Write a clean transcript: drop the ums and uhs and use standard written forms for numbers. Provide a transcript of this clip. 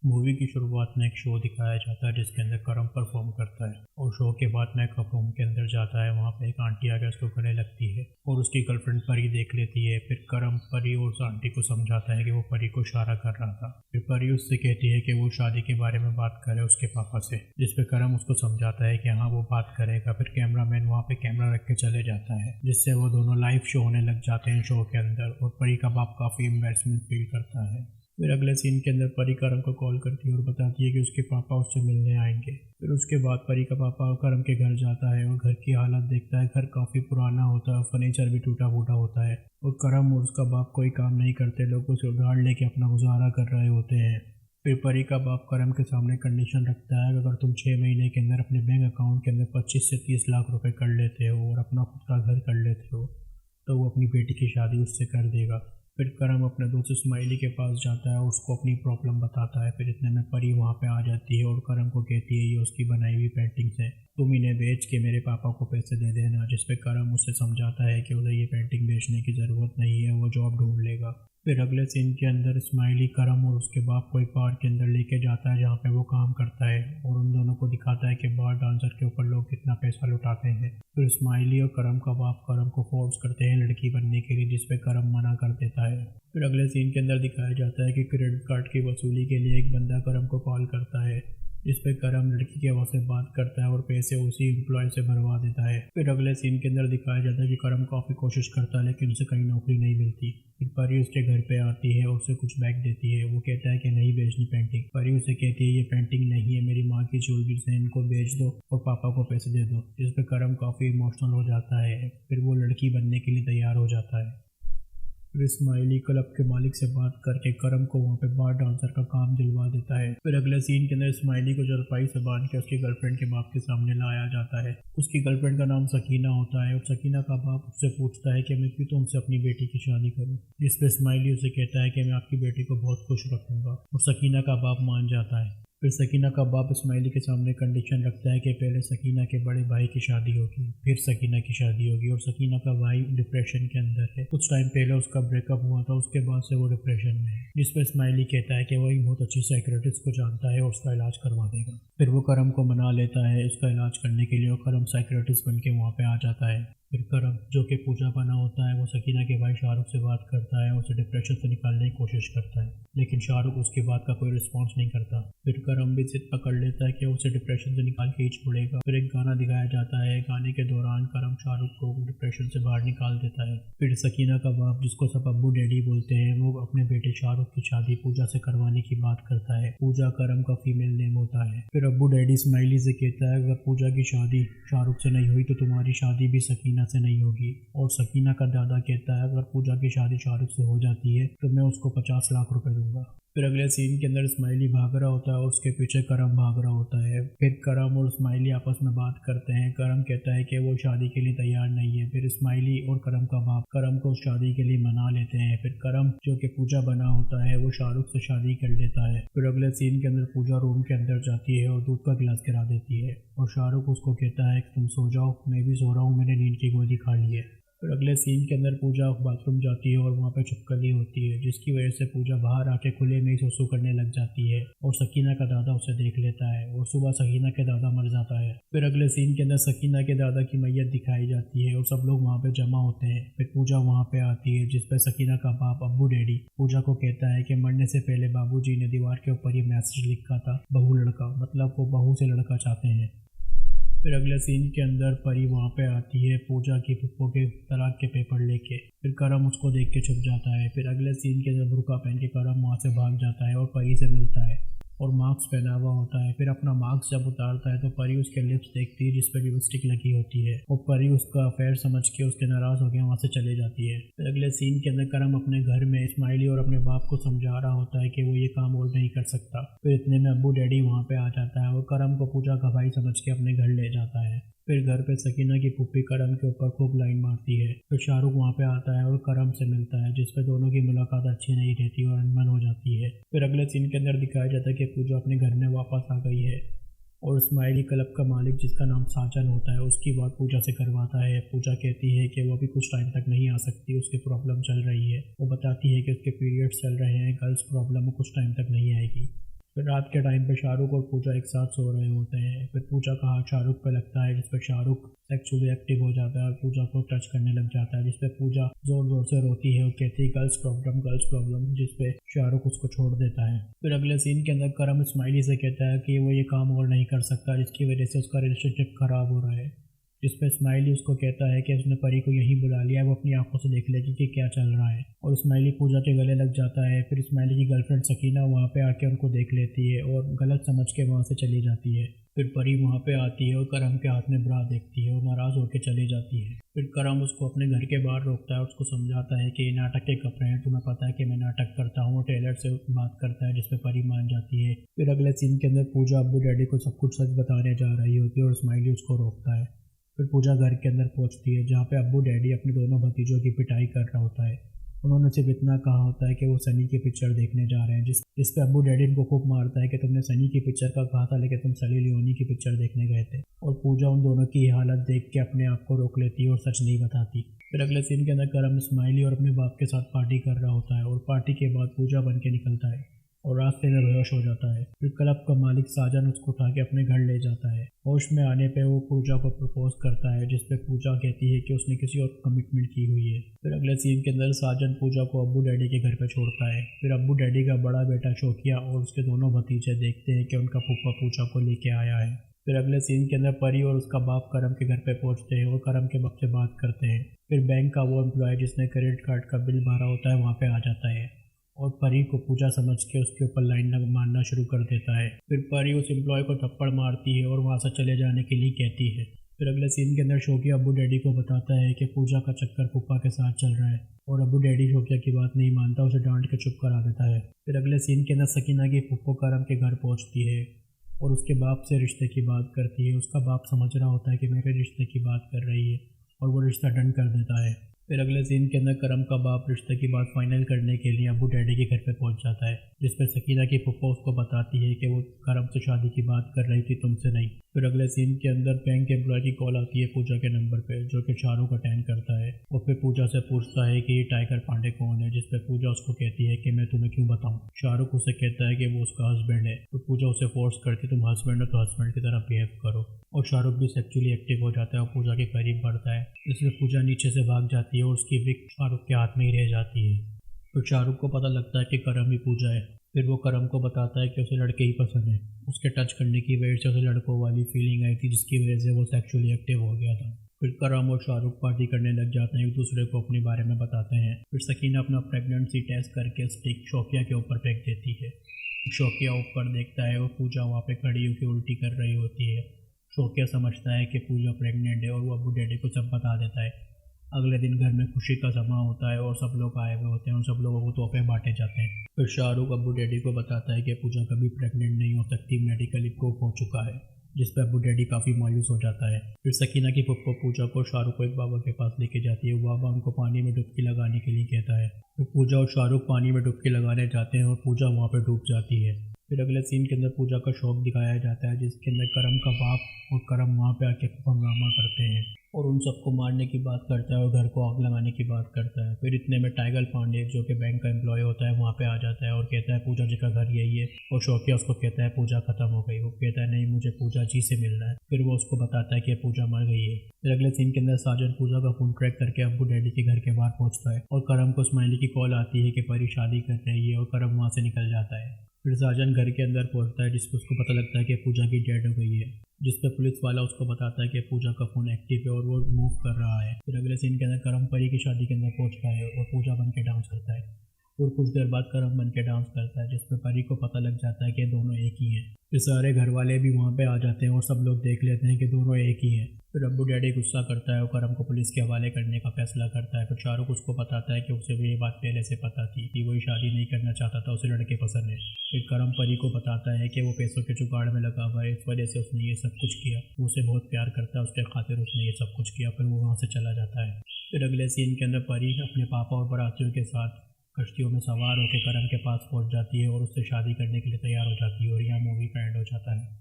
Movie की शुरुआत में एक शो दिखाया जाता है जिसके अंदर करम परफॉर्म करता है और शो के बाद में एक रूम के अंदर जाता है। वहाँ पे एक आंटी आके उसको गले लगती है और उसकी गर्लफ्रेंड परी देख लेती है। फिर करम परी और उस आंटी को समझाता है कि वो परी को इशारा कर रहा था। फिर परी उससे कहती है कि वो शादी के बारे में बात करे उसके पापा से, जिस पे करम उसको समझाता है कि हाँ वो बात करेगा। फिर कैमरामैन वहाँ पे कैमरा रख के चले जाता है जिससे वो दोनों लाइव शो होने लग जाते हैं शो के अंदर। और परी का बाप काफ़ी एम्बेरसमेंट फील करता है। फिर अगले सीन के अंदर परी करम को कॉल करती है और बताती है कि उसके पापा उससे मिलने आएंगे। फिर उसके बाद परी का पापा करम के घर जाता है और घर की हालत देखता है। घर काफ़ी पुराना होता है, फर्नीचर भी टूटा फूटा होता है और करम और उसका बाप कोई काम नहीं करते, लोग उसे उधार लेके अपना गुजारा कर रहे होते हैं। फिर परी का बाप करम के सामने कंडीशन रखता है कि अगर तुम 6 महीने के अंदर अपने बैंक अकाउंट के अंदर 25 से 30 लाख रुपए कर लेते हो और अपना खुद का घर कर लेते हो तो वो अपनी बेटी की शादी उससे कर देगा। फिर करम अपने दोस्त स्माइली के पास जाता है और उसको अपनी प्रॉब्लम बताता है। फिर इतने में परी वहाँ पे आ जाती है और करम को कहती है ये उसकी बनाई हुई पेंटिंग्स हैं, तुम इन्हें बेच के मेरे पापा को पैसे दे देना। जिस पे करम उससे समझाता है कि उसे ये पेंटिंग बेचने की ज़रूरत नहीं है, वो जॉब ढूंढ लेगा। फिर अगले सीन के अंदर स्माइली करम और उसके बाप को एक बार के अंदर लेके जाता है जहाँ पे वो काम करता है और उन दोनों को दिखाता है कि बार डांसर के ऊपर लोग कितना पैसा लुटाते हैं। फिर स्माइली और करम का बाप करम को फोर्स करते हैं लड़की बनने के लिए, जिसपे करम मना कर देता है। फिर अगले सीन के अंदर दिखाया जाता है कि क्रेडिट कार्ड की वसूली के लिए एक बंदा करम को कॉल करता है, जिस पे करम लड़की के वहाँ से बात करता है और पैसे उसी एम्प्लॉय से भरवा देता है। फिर अगले सीन के अंदर दिखाया जाता है कि करम काफ़ी कोशिश करता है लेकिन उसे कहीं नौकरी नहीं मिलती। फिर परी उसके घर पे आती है और उसे कुछ बैग देती है। वो कहता है कि नहीं बेचनी पेंटिंग। परी उसे कहती है ये पेंटिंग नहीं है, मेरी माँ की ज्वेलरी से, इनको बेच दो और पापा को पैसे दे दो। जिस पे करम काफ़ी इमोशनल हो जाता है। फिर वो लड़की बनने के लिए तैयार हो जाता है। फिर स्माइली क्लब के मालिक से बात करके करम को वहाँ पे बार डांसर का काम दिलवा देता है। फिर अगले सीन के अंदर स्माइली को जलपाई से बांध के उसकी गर्लफ्रेंड के बाप के सामने लाया जाता है। उसकी गर्लफ्रेंड का नाम सकीना होता है और सकीना का बाप उससे पूछता है कि मैं क्यों तुमसे अपनी बेटी की शादी करूँ, जिस पे स्माइली उसे कहता है कि मैं आपकी बेटी को बहुत खुश रखूंगा और सकीना का बाप मान जाता है। फिर सकीना का बाप स्माइली के सामने कंडीशन रखता है कि पहले सकीना के बड़े भाई की शादी होगी, फिर सकीना की शादी होगी। और सकीना का भाई डिप्रेशन के अंदर है, कुछ टाइम पहले उसका ब्रेकअप हुआ था, उसके बाद से वो डिप्रेशन में है। जिस पर स्माइली कहता है कि वो एक बहुत अच्छी साइकियाट्रिस्ट को जानता है और उसका इलाज करवा देगा। फिर वो करम को मना लेता है उसका इलाज करने के लिए और करम साइकियाट्रिस्ट बन के वहाँ पे आ जाता है। फिर करम जो कि पूजा बना होता है वो सकीना के भाई शाहरुख से बात करता है और उसे डिप्रेशन से निकालने की कोशिश करता है, लेकिन शाहरुख उसकी बात का कोई रिस्पॉन्स नहीं करता। फिर करम भी जिद पकड़ लेता है कि उसे डिप्रेशन से निकाल के ही छोड़ेगा। फिर एक गाना दिखाया जाता है, गाने के दौरान करम शाहरुख को डिप्रेशन से बाहर निकाल देता है। फिर सकीना का बाप, जिसको सब अब्बू डैडी बोलते हैं, वो अपने बेटे शाहरुख की शादी पूजा से करवाने की बात करता है। पूजा करम का फीमेल नेम होता है। फिर अब्बू डैडी स्माइली से कहता है अगर पूजा की शादी शाहरुख से नहीं हुई तो तुम्हारी शादी भी सकीना से नहीं होगी। और सकीना का दादा कहता है अगर पूजा की शादी शाहरुख से हो जाती है तो मैं उसको 50 लाख रुपए दूंगा। फिर अगले सीन के अंदर स्माइली भाग रहा होता है और उसके पीछे करम भाग रहा होता है। फिर करम और स्माइली आपस में बात करते हैं। करम कहता है कि वो शादी के लिए तैयार नहीं है। फिर स्माइली और करम का बाप करम को उस शादी के लिए मना लेते हैं। फिर करम जो कि पूजा बना होता है वो शाहरुख से शादी कर लेता है। फिर अगले सीन के अंदर पूजा रूम के अंदर जाती है और दूध का गिलास गिरा देती है और शाहरुख उसको कहता है कि तुम सो जाओ, मैं भी सो रहा हूँ, मैंने नींद की गोली खा ली है। फिर अगले सीन के अंदर पूजा बाथरूम जाती है और वहाँ पे छिपकली होती है, जिसकी वजह से पूजा बाहर आके खुले में ही सुसु करने लग जाती है और सकीना का दादा उसे देख लेता है और सुबह सकीना के दादा मर जाता है। फिर अगले सीन के अंदर सकीना के दादा की मैयत दिखाई जाती है और सब लोग वहाँ पे जमा होते हैं। फिर पूजा वहाँ पे आती है, जिसपे सकीना का बाप अब्बू डैडी पूजा को कहता है कि मरने से पहले बाबूजी ने दीवार के ऊपर ये मैसेज लिखा था, बहू लड़का, मतलब वो बहू से लड़का चाहते हैं। फिर अगले सीन के अंदर परी वहाँ पे आती है पूजा की फुप्पो के तलाक के पेपर लेके। फिर करम उसको देख के छुप जाता है। फिर अगले सीन के अंदर बुर्का पहन के करम वहाँ से भाग जाता है और परी से मिलता है और मास्क पहना हुआ होता है। फिर अपना मास्क जब उतारता है तो परी उसके लिप्स देखती है जिस पर लिपस्टिक लगी होती है और परी उसका अफेयर समझ के उसके नाराज़ होकर वहाँ से चले जाती है। फिर अगले सीन के अंदर करम अपने घर में स्माइली और अपने बाप को समझा रहा होता है कि वो ये काम और नहीं कर सकता। फिर इतने में अब्बू डैडी वहाँ पे आ जाता है और करम को पूजा का भाई समझ के अपने घर ले जाता है। फिर घर पे सकीना की पुप्पी करम के ऊपर खूब लाइन मारती है। फिर शाहरुख वहाँ पे आता है और करम से मिलता है, जिसपे दोनों की मुलाकात अच्छी नहीं रहती और अनबन हो जाती है। फिर अगले सीन के अंदर दिखाया जाता है कि पूजा अपने घर में वापस आ गई है और स्माइली क्लब का मालिक, जिसका नाम साजन होता है, उसकी बात पूजा से करवाता है। पूजा कहती है कि वो अभी कुछ टाइम तक नहीं आ सकती, उसकी प्रॉब्लम चल रही है। वो बताती है कि उसके पीरियड्स चल रहे हैं, गर्ल्स प्रॉब्लम कुछ टाइम तक नहीं आएगी। फिर रात के टाइम पे शाहरुख और पूजा एक साथ सो रहे होते हैं। फिर पूजा का हाथ शाहरुख पे लगता है, जिस पे शाहरुख सेक्सुअली एक्टिव हो जाता है और पूजा को टच करने लग जाता है, जिस पे पूजा जोर जोर से रोती है और कहती है गर्ल्स प्रॉब्लम, जिस पे शाहरुख उसको छोड़ देता है। फिर अगले सीन के अंदर करम स्माइली से कहता है कि वो ये काम और नहीं कर सकता, जिसकी वजह से उसका रिलेशनशिप खराब हो रहा है। जिस पे स्माइली उसको कहता है कि उसने परी को यहीं बुला लिया है, वो अपनी आंखों से देख लेगी कि क्या चल रहा है। और स्माइली पूजा के गले लग जाता है। फिर स्माइली की गर्लफ्रेंड सकीना वहाँ पे आके उनको देख लेती है और गलत समझ के वहाँ से चली जाती है। फिर परी वहाँ पे आती है और करम के हाथ में ब्रा देखती है और नाराज़ होकर चली जाती है। फिर करम उसको अपने घर के बाहर रोकता है और उसको समझाता है कि ये नाटक के कपड़े हैं, तुम्हें पता है कि मैं नाटक करता हूँ। टेलर से बात करता है, जिसपे परी मान जाती है। फिर अगले सीन के अंदर पूजा अब्बू डैडी को सब कुछ सच बताने जा रही होती है और स्माइली उसको रोकता है। फिर पूजा घर के अंदर पहुंचती है, जहाँ पे अब्बू डैडी अपने दोनों भतीजों की पिटाई कर रहा होता है। उन्होंने सिर्फ इतना कहा होता है कि वो सनी की पिक्चर देखने जा रहे हैं, जिस पे अब्बू डैडी इनको खूब मारता है कि तुमने सनी की पिक्चर का कहा था, लेकिन तुम सनी लियोनी की पिक्चर देखने गए थे। और पूजा उन दोनों की हालत देख के अपने आप को रोक लेती है और सच नहीं बताती। फिर अगले सीन के अंदर करम स्माइली और अपने बाप के साथ पार्टी कर रहा होता है और पार्टी के बाद पूजा बन के निकलता है और रास्ते में बेहोश हो जाता है। फिर क्लब का मालिक साजन उसको उठा के अपने घर ले जाता है। होश में आने पे वो पूजा को प्रपोज करता है, जिसपे पूजा कहती है कि उसने किसी और कमिटमेंट की हुई है। फिर अगले सीन के अंदर साजन पूजा को अब्बू डैडी के घर पे छोड़ता है। फिर अब्बू डैडी का बड़ा बेटा शोकिया और उसके दोनों भतीजे देखते हैं कि उनका फूफा पूजा को लेके आया है। फिर अगले सीन के अंदर परी और उसका बाप करम के घर पे पहुंचते हैं और करम के बाप से बात करते हैं। फिर बैंक का वो एम्प्लॉय जिसने क्रेडिट कार्ड का बिल भरा होता है वहाँ पे आ जाता है और परी को पूजा समझ के उसके ऊपर लाइन मारना शुरू कर देता है। फिर परी उस एम्प्लॉय को थप्पड़ मारती है और वहाँ से चले जाने के लिए कहती है। फिर अगले सीन के अंदर शोकिया अब्बू डैडी को बताता है कि पूजा का चक्कर फूफा के साथ चल रहा है और अब्बू डैडी शोकिया की बात नहीं मानता, उसे डांट के चुप करा देता है। फिर अगले सीन के अंदर सकीना की फुप्पो करम के घर पहुँचती है और उसके बाप से रिश्ते की बात करती है। उसका बाप समझ रहा होता है कि मेरे रिश्ते की बात कर रही है और वो रिश्ता डन कर देता है। फिर अगले सीन के अंदर करम का बाप रिश्ते की बात फाइनल करने के लिए अब्बू डैडी के घर पे पहुंच जाता है, जिस पर सकीना की फुप्पो उसको बताती है कि वो करम से शादी की बात कर रही थी, तुमसे नहीं। फिर अगले सीन के अंदर बैंक के एम्प्लॉय की कॉल आती है पूजा के नंबर पे, जो कि शाहरुख अटेंड करता है और फिर पूजा से पूछता है कि ये टाइगर पांडे कौन है, जिस पे पूजा उसको कहती है कि मैं तुम्हें क्यों बताऊं। शाहरुख उसे कहता है कि वो उसका हस्बैंड है। तो पूजा उसे फोर्स करती है, तुम हस्बैंड हो तो हस्बैंड की तरह बिहेव करो। और शाहरुख भी सेक्सुअली एक्टिव हो जाता है और पूजा के करीब बढ़ता है, जिसमें पूजा नीचे से भाग जाती है और उसकी विक शाहरुख के हाथ में ही रह जाती है। तो शाहरुख को पता लगता है कि करम ही पूजा है। फिर वो करम को बताता है कि उसे लड़के ही पसंद है, उसके टच करने की वजह से उसे लड़कों वाली फीलिंग आई थी, जिसकी वजह से वो सेक्सुअली एक्टिव हो गया था। फिर करम और शाहरुख पार्टी करने लग जाते हैं, एक दूसरे को अपने बारे में बताते हैं। फिर सकीना अपना प्रेगनेंसी टेस्ट करके स्टिक शोकिया के ऊपर फेंक देती है। शोकिया ऊपर देखता है और पूजा वहाँ पे खड़ी होकर उल्टी कर रही होती है। शोकिया समझता है कि पूजा प्रेग्नेंट है और वो अब्बू डैडी को सब बता देता है। अगले दिन घर में खुशी का समा होता है और सब लोग आए हुए होते हैं और सब लोगों को तोहफे बांटे जाते हैं। फिर शाहरुख अब्बू डैडी को बताता है कि पूजा कभी प्रेग्नेंट नहीं हो सकती, मेडिकली प्रूफ हो चुका है, जिस पर अब्बू डैडी काफ़ी मायूस हो जाता है। फिर सकीना की फुप्पो पूजा को शाहरुख को एक बाबा के पास लेके जाती है। बाबा उनको पानी में डुबकी लगाने के लिए कहता है। फिर पूजा और शाहरुख पानी में डुबकी लगाने जाते हैं और पूजा वहाँ पर डूब जाती है। फिर अगले सीन के अंदर पूजा का शौक दिखाया जाता है, जिसके अंदर करम का बाप और करम वहाँ पे आके हंगामा करते हैं और उन सबको मारने की बात करता है और घर को आग लगाने की बात करता है। फिर इतने में टाइगर पांडे, जो कि बैंक का एम्प्लॉय होता है, वहाँ पे आ जाता है और कहता है पूजा जी का घर यही है। और शौकिया उसको कहता है पूजा खत्म हो गई। वो कहता है नहीं, मुझे पूजा जी से मिलना है। फिर वो उसको बताता है कि पूजा मर गई है। फिर अगले सीन के अंदर साजन पूजा का फोन ट्रैक करके अब्बू डैडी के घर के बाहर पहुँचता है और करम को स्माइली की कॉल आती है कि परी शादी कर रही है और करम वहाँ से निकल जाता है। फिर साजन घर के अंदर पहुंचता है, जिसपे उसको पता लगता है कि पूजा की डेड हो गई है, जिसपे पुलिस वाला उसको बताता है कि पूजा का फ़ोन एक्टिव है और वो मूव कर रहा है। फिर अगले सीन के अंदर करम परी की शादी के अंदर पहुंचता है और पूजा बन के डांस करता है और कुछ देर बाद करम बन के डांस करता है, जिसपे परी को पता लग जाता है कि दोनों एक ही हैं। फिर सारे घर वाले भी वहाँ पे आ जाते हैं और सब लोग देख लेते हैं कि दोनों एक ही हैं। फिर अब्बू डैडी गुस्सा करता है और करम को पुलिस के हवाले करने का फैसला करता है। फिर शाहरुख उसको बताता है कि उसे भी ये बात पहले से पता थी कि वही शादी नहीं करना चाहता था, उसे लड़के पसंद है। फिर करम परी को बताता है कि वो पैसों के जुगाड़ में लगा हुआ है, इस वजह से उसने ये सब कुछ किया। वो उसे बहुत प्यार करता है, उसके खातिर उसने ये सब कुछ किया। फिर वो वहाँ से चला जाता है। फिर अगले सीन के अंदर परी अपने पापा और बारातियों के साथ कश्तियों में सवार होकर करम के पास पहुंच जाती है और उससे शादी करने के लिए तैयार हो जाती है और यहाँ मूवी का एंड हो जाता है।